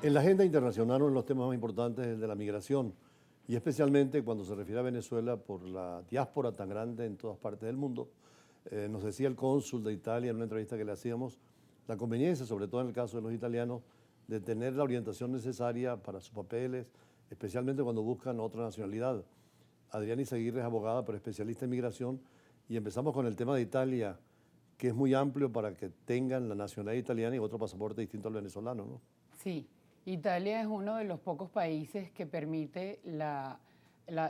En la agenda internacional, uno de los temas más importantes es el de la migración, y especialmente cuando se refiere a Venezuela por la diáspora tan grande en todas partes del mundo. Nos decía el cónsul de Italia en una entrevista que le hacíamos, la conveniencia, sobre todo en el caso de los italianos, de tener la orientación necesaria para sus papeles, especialmente cuando buscan otra nacionalidad. Adriana Izaguirre es abogada, pero especialista en migración, y empezamos con el tema de Italia, que es muy amplio para que tengan la nacionalidad italiana y otro pasaporte distinto al venezolano, ¿no? Sí, Italia es uno de los pocos países que permite la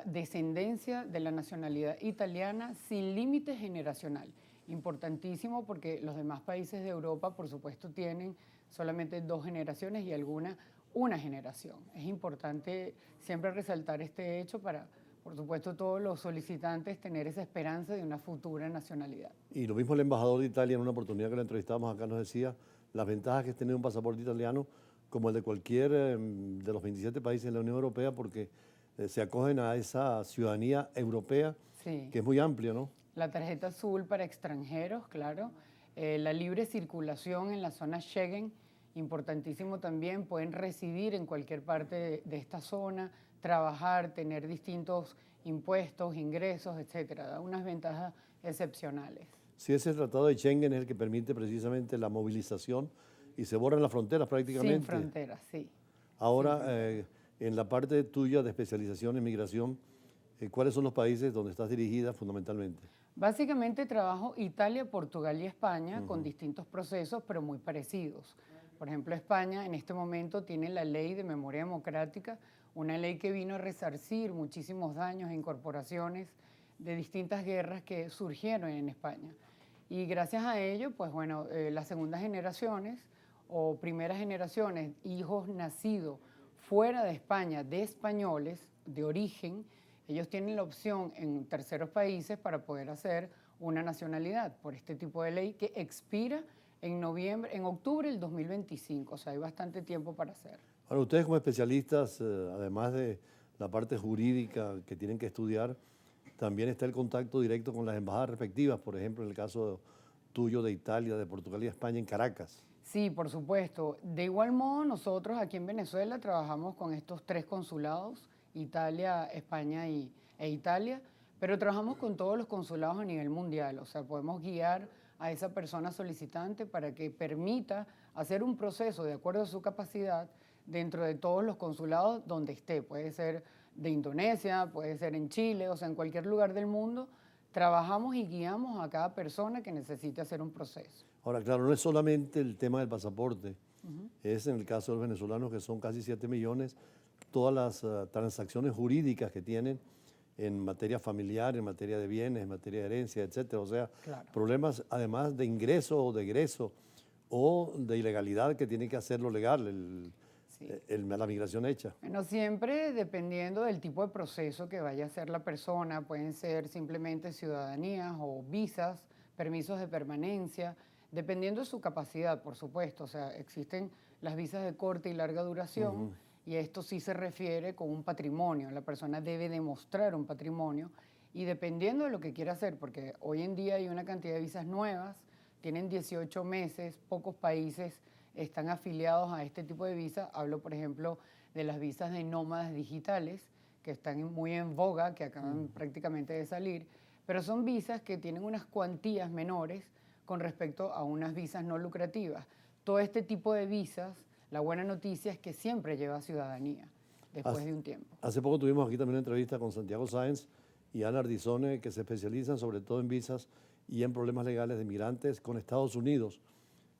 descendencia de la nacionalidad italiana sin límite generacional. Importantísimo porque los demás países de Europa, por supuesto, tienen solamente 2 generaciones y algunas una generación. Es importante siempre resaltar este hecho para, por supuesto, todos los solicitantes tener esa esperanza de una futura nacionalidad. Y lo mismo el embajador de Italia en una oportunidad que lo entrevistábamos acá nos decía las ventajas que es tener un pasaporte italiano como el de cualquier de los 27 países de la Unión Europea, porque se acogen a esa ciudadanía europea Sí. que es muy amplia, ¿no? La tarjeta azul para extranjeros, claro. La libre circulación en la zona Schengen, importantísimo también. Pueden residir en cualquier parte de esta zona, trabajar, tener distintos impuestos, ingresos, etcétera. Da unas ventajas excepcionales. Si ese tratado de Schengen es el que permite precisamente la movilización y se borran las fronteras prácticamente. Sin fronteras, sí. Ahora, en la parte tuya de especialización en migración, ¿cuáles son los países donde estás dirigida fundamentalmente? Básicamente trabajo Italia, Portugal y España con distintos procesos, pero muy parecidos. Por ejemplo, España en este momento tiene la ley de memoria democrática, una ley que vino a resarcir muchísimos daños e incorporaciones de distintas guerras que surgieron en España. Y gracias a ello, pues bueno, las segundas generaciones o primeras generaciones, hijos nacidos fuera de España, de españoles de origen, ellos tienen la opción en terceros países para poder hacer una nacionalidad por este tipo de ley que expira en octubre del 2025, o sea, hay bastante tiempo para hacer. Ahora, ustedes como especialistas, además de la parte jurídica que tienen que estudiar, también está el contacto directo con las embajadas respectivas, por ejemplo, en el caso tuyo de Italia, de Portugal y España en Caracas. Sí, por supuesto. De igual modo, nosotros aquí en Venezuela trabajamos con estos 3 consulados, Italia, España e Italia, pero trabajamos con todos los consulados a nivel mundial, o sea, podemos guiar a esa persona solicitante para que permita hacer un proceso de acuerdo a su capacidad dentro de todos los consulados donde esté. Puede ser de Indonesia, puede ser en Chile, o sea, en cualquier lugar del mundo. Trabajamos y guiamos a cada persona que necesite hacer un proceso. Ahora, claro, no es solamente el tema del pasaporte, es en el caso de los venezolanos, que son casi 7 millones, todas las transacciones jurídicas que tienen en materia familiar, en materia de bienes, en materia de herencia, etcétera. O sea, Claro. problemas además de ingreso o de egreso o de ilegalidad que tiene que hacerlo legal, Sí. la migración hecha. Bueno, siempre dependiendo del tipo de proceso que vaya a hacer la persona, pueden ser simplemente ciudadanías o visas, permisos de permanencia, dependiendo de su capacidad, por supuesto. O sea, existen las visas de corta y larga duración y esto sí se refiere con un patrimonio. La persona debe demostrar un patrimonio y dependiendo de lo que quiera hacer, porque hoy en día hay una cantidad de visas nuevas, tienen 18 meses, pocos países están afiliados a este tipo de visa. Hablo, por ejemplo, de las visas de nómadas digitales, que están muy en boga, que acaban prácticamente de salir, pero son visas que tienen unas cuantías menores con respecto a unas visas no lucrativas. Todo este tipo de visas, la buena noticia es que siempre lleva ciudadanía después de un tiempo. Hace poco tuvimos aquí también una entrevista con Santiago Sáenz y Ana Ardizone, que se especializan sobre todo en visas y en problemas legales de migrantes con Estados Unidos,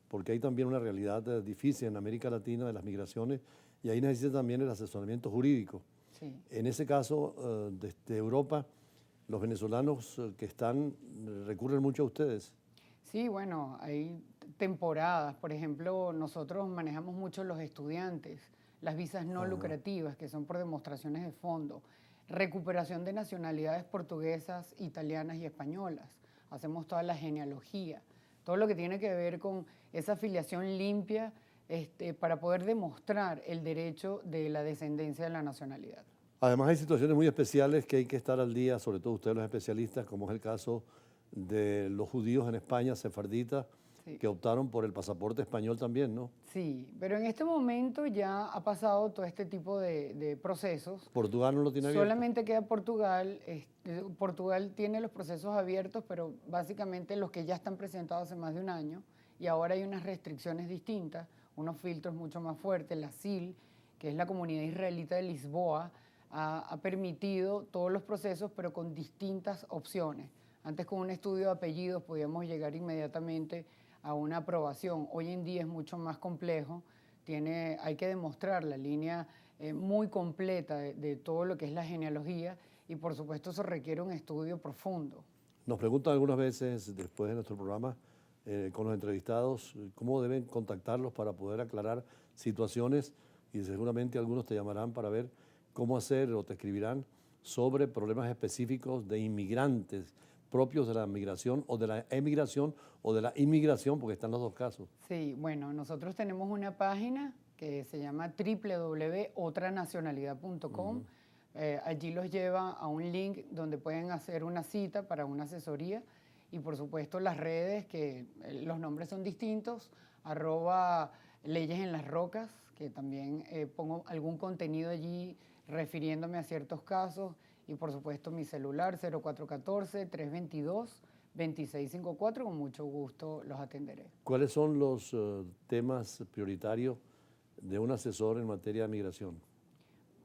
porque hay también una realidad difícil en América Latina de las migraciones y ahí necesita también el asesoramiento jurídico. Sí. En ese caso, desde Europa, los venezolanos que están recurren mucho a ustedes. Sí, bueno, hay temporadas. Por ejemplo, nosotros manejamos mucho los estudiantes, las visas no lucrativas, que son por demostraciones de fondo, recuperación de nacionalidades portuguesas, italianas y españolas. Hacemos toda la genealogía, todo lo que tiene que ver con esa afiliación limpia, para poder demostrar el derecho de la descendencia de la nacionalidad. Además hay situaciones muy especiales que hay que estar al día, sobre todo ustedes los especialistas, como es el caso de los judíos en España, sefarditas, Sí. que optaron por el pasaporte español también, ¿no? Sí, pero en este momento ya ha pasado todo este tipo de procesos. Portugal no lo tiene abierto. Solamente queda Portugal. Portugal tiene los procesos abiertos, pero básicamente los que ya están presentados hace más de un año, y ahora hay unas restricciones distintas, unos filtros mucho más fuertes. La CIL, que es la Comunidad Israelita de Lisboa, ha permitido todos los procesos, pero con distintas opciones. Antes, con un estudio de apellidos podíamos llegar inmediatamente a una aprobación. Hoy en día es mucho más complejo. Hay que demostrar la línea muy completa de todo lo que es la genealogía, y por supuesto eso requiere un estudio profundo. Nos preguntan algunas veces después de nuestro programa con los entrevistados cómo deben contactarlos para poder aclarar situaciones, y seguramente algunos te llamarán para ver cómo hacer, o te escribirán sobre problemas específicos de inmigrantes propios de la migración o de la emigración o de la inmigración, porque están los dos casos. Sí, bueno, nosotros tenemos una página que se llama www.otranacionalidad.com. Allí los lleva a un link donde pueden hacer una cita para una asesoría, y por supuesto las redes, que los nombres son distintos, @leyes en las rocas, que también pongo algún contenido allí refiriéndome a ciertos casos, y por supuesto mi celular 0414-322-2654, con mucho gusto los atenderé. ¿Cuáles son los temas prioritarios de un asesor en materia de migración?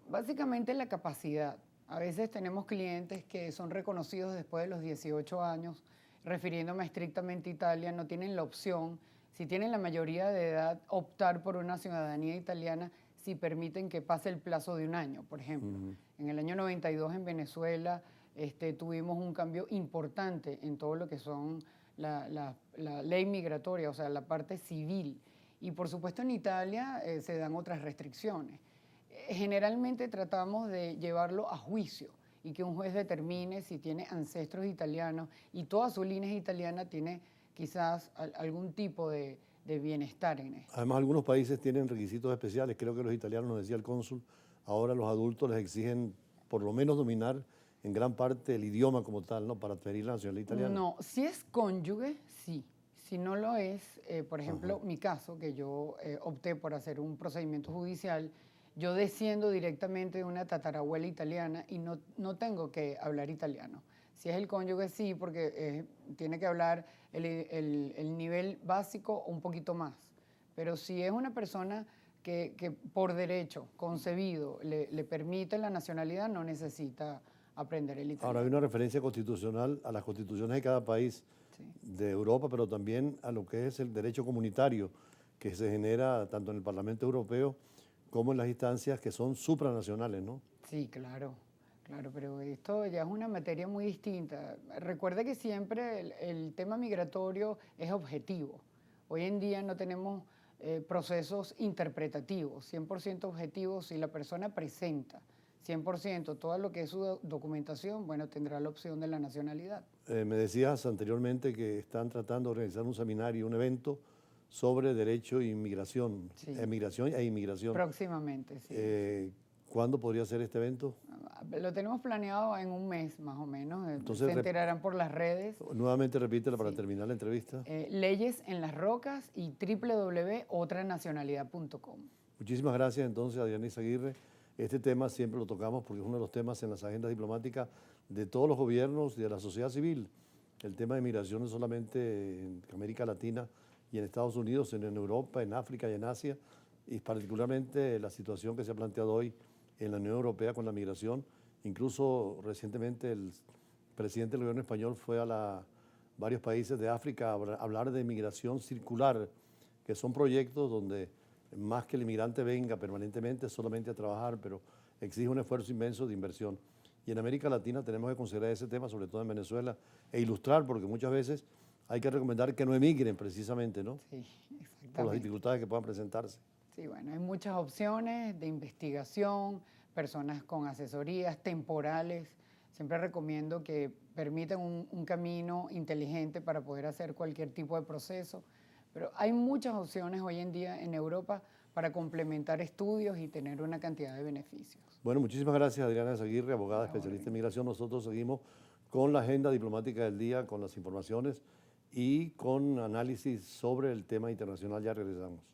Básicamente la capacidad. A veces tenemos clientes que son reconocidos después de los 18 años, refiriéndome estrictamente a Italia, no tienen la opción, si tienen la mayoría de edad, optar por una ciudadanía italiana si permiten que pase el plazo de un año, por ejemplo. En el año 92 en Venezuela tuvimos un cambio importante en todo lo que son la ley migratoria, o sea, la parte civil. Y por supuesto en Italia se dan otras restricciones. Generalmente tratamos de llevarlo a juicio y que un juez determine si tiene ancestros italianos, y toda su línea es italiana, tiene quizás algún tipo de bienestar en esto. Además, algunos países tienen requisitos especiales. Creo que los italianos, nos decía el cónsul, ahora los adultos les exigen por lo menos dominar en gran parte el idioma como tal, ¿no? Para adquirir la nacionalidad italiana. No, si es cónyuge, sí. Si no lo es, por ejemplo, mi caso, que yo opté por hacer un procedimiento judicial, yo desciendo directamente de una tatarabuela italiana y no tengo que hablar italiano. Si es el cónyuge, sí, porque tiene que hablar el nivel básico o un poquito más. Pero si es una persona que por derecho concebido le permite la nacionalidad, no necesita aprender el italiano. Ahora hay una referencia constitucional a las constituciones de cada país de Europa, pero también a lo que es el derecho comunitario que se genera tanto en el Parlamento Europeo como en las instancias que son supranacionales, ¿no? Sí, claro, claro, pero esto ya es una materia muy distinta. Recuerde que siempre el tema migratorio es objetivo. Hoy en día no tenemos procesos interpretativos, 100% objetivos. Si la persona presenta 100% todo lo que es su documentación, bueno, tendrá la opción de la nacionalidad. Me decías anteriormente que están tratando de organizar un seminario, un evento sobre derecho e inmigración, Sí. emigración e inmigración. Próximamente, sí. ¿Cuándo podría ser este evento? Lo tenemos planeado en un mes más o menos. Entonces, se enterarán por las redes. Nuevamente repítela para terminar la entrevista. Leyes en las rocas y www.otranacionalidad.com. Muchísimas gracias entonces a Diana Izaguirre. Este tema siempre lo tocamos porque es uno de los temas en las agendas diplomáticas de todos los gobiernos y de la sociedad civil. El tema de migración no solamente en América Latina y en Estados Unidos, sino en Europa, en África y en Asia, y particularmente la situación que se ha planteado hoy en la Unión Europea con la migración. Incluso recientemente el presidente del gobierno español fue a varios países de África a hablar de migración circular, que son proyectos donde más que el inmigrante venga permanentemente solamente a trabajar, pero exige un esfuerzo inmenso de inversión. Y en América Latina tenemos que considerar ese tema, sobre todo en Venezuela, e ilustrar, porque muchas veces hay que recomendar que no emigren precisamente, ¿no? Sí, exactamente. Por las dificultades que puedan presentarse. Sí, bueno, hay muchas opciones de investigación, personas con asesorías temporales. Siempre recomiendo que permitan un camino inteligente para poder hacer cualquier tipo de proceso. Pero hay muchas opciones hoy en día en Europa para complementar estudios y tener una cantidad de beneficios. Bueno, muchísimas gracias Adriana Izaguirre, abogada especialista en migración. Nosotros seguimos con la agenda diplomática del día, con las informaciones y con análisis sobre el tema internacional. Ya regresamos.